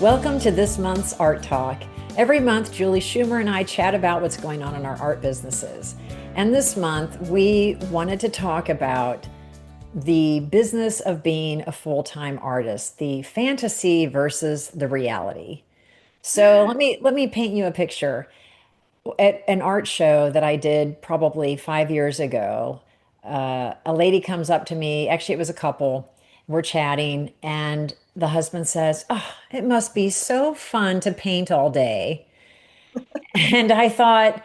Welcome to this month's Art Talk. Every month, Julie Schumer and I chat about what's going on in our art businesses. And this month, we wanted to talk about the business of being a full-time artist, the fantasy versus the reality. So let me paint you a picture. At an art show that I did probably 5 years ago, a lady comes up to me. Actually, it was a couple. We're chatting, and the husband says, "Oh, it must be so fun to paint all day." And I thought,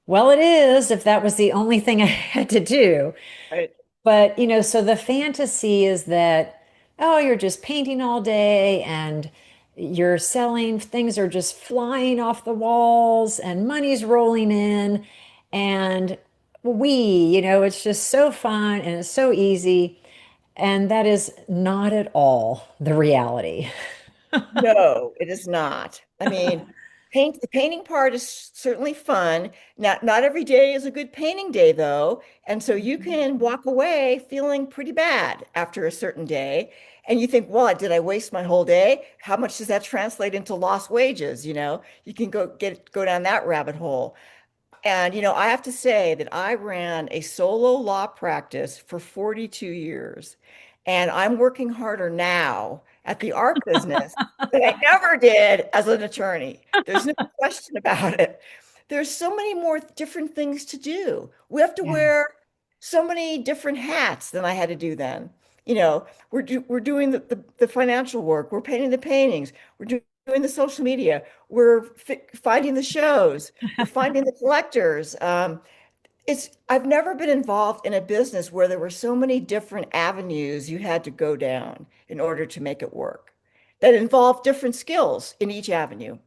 well, it is if that was the only thing I had to do. Right. But, so the fantasy is that, oh, you're just painting all day and you're selling, things are just flying off the walls and money's rolling in. And it's just so fun and it's so easy. And that is not at all the reality. No, it is not. I mean, the painting part is certainly fun. Not every day is a good painting day though. And so you can walk away feeling pretty bad after a certain day. And you think, well, did I waste my whole day? How much does that translate into lost wages? You can go down that rabbit hole. And I have to say that I ran a solo law practice for 42 years, and I'm working harder now at the art business than I ever did as an attorney. There's no question about it. There's so many more different things to do. We have to Yeah. wear so many different hats than I had to do then. We're doing the financial work, we're painting the paintings, doing the social media, we're finding the shows, we're finding the collectors. I've never been involved in a business where there were so many different avenues you had to go down in order to make it work that involved different skills in each avenue.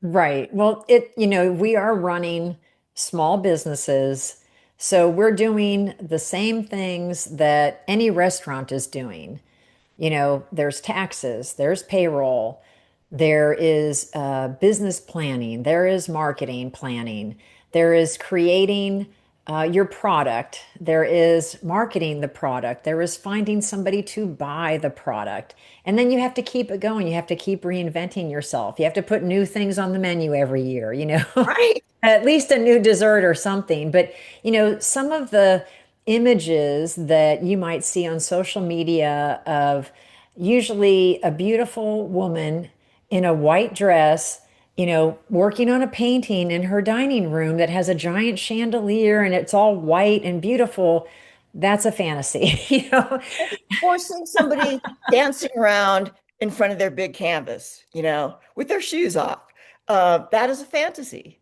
Right. Well, we are running small businesses. So we're doing the same things that any restaurant is doing. There's taxes, there's payroll, there is business planning, there is marketing planning, there is creating your product, there is marketing the product, there is finding somebody to buy the product. And then you have to keep it going. You have to keep reinventing yourself. You have to put new things on the menu every year, Right. at least a new dessert or something. But, some of the images that you might see on social media of usually a beautiful woman in a white dress, working on a painting in her dining room that has a giant chandelier and it's all white and beautiful. That's a fantasy, Or seeing somebody dancing around in front of their big canvas, with their shoes off. That is a fantasy.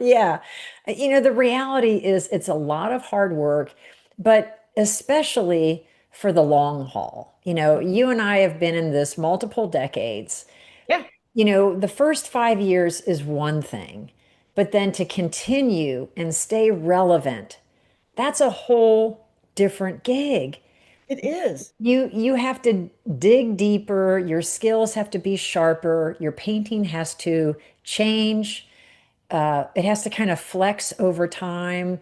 Yeah. The reality is it's a lot of hard work, but especially for the long haul. You and I have been in this multiple decades. Yeah, The first 5 years is one thing, but then to continue and stay relevant, that's a whole different gig. it is. You have to dig deeper, your skills have to be sharper, your painting has to change, it has to kind of flex over time.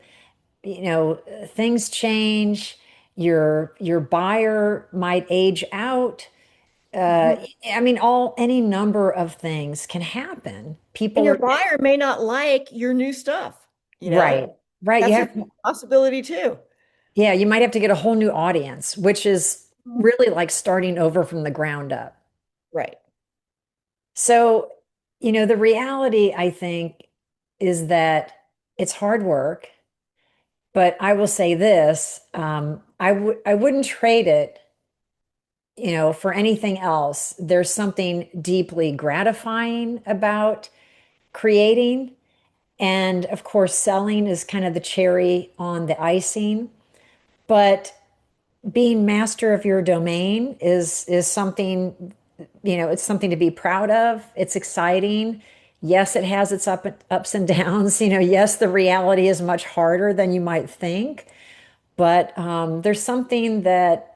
Things change. Your buyer might age out. Mhm. I mean, any number of things can happen. And People your are buyer may not like your new stuff, you know? right, right. You That's a have, possibility too. yeah, you might have to get a whole new audience, which is Mhm. really like starting over from the ground up. Right. So, the reality, I think, is that it's hard work. But I will say this, I wouldn't trade it, for anything else. There's something deeply gratifying about creating. And of course, selling is kind of the cherry on the icing. But being master of your domain is something, it's something to be proud of. It's exciting. Yes, it has its ups and downs. Yes, the reality is much harder than you might think. But there's something that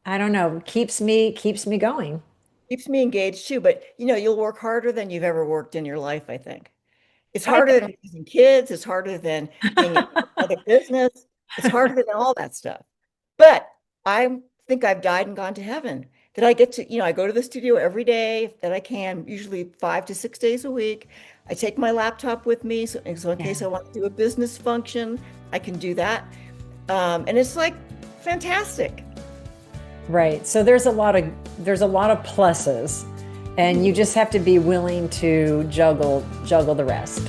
I don't know keeps me going. Keeps me engaged too, but you'll work harder than you've ever worked in your life, I think. It's I harder than raising kids, it's harder than being in another business, it's harder than all that stuff. But I think I've died and gone to heaven that I get to, I go to the studio every day that I can, usually 5 to 6 days a week. I take my laptop with me, so in case Yeah. I want to do a business function, I can do that. And it's like fantastic. Right. So there's a lot of pluses, and you Mhm. just have to be willing to juggle the rest.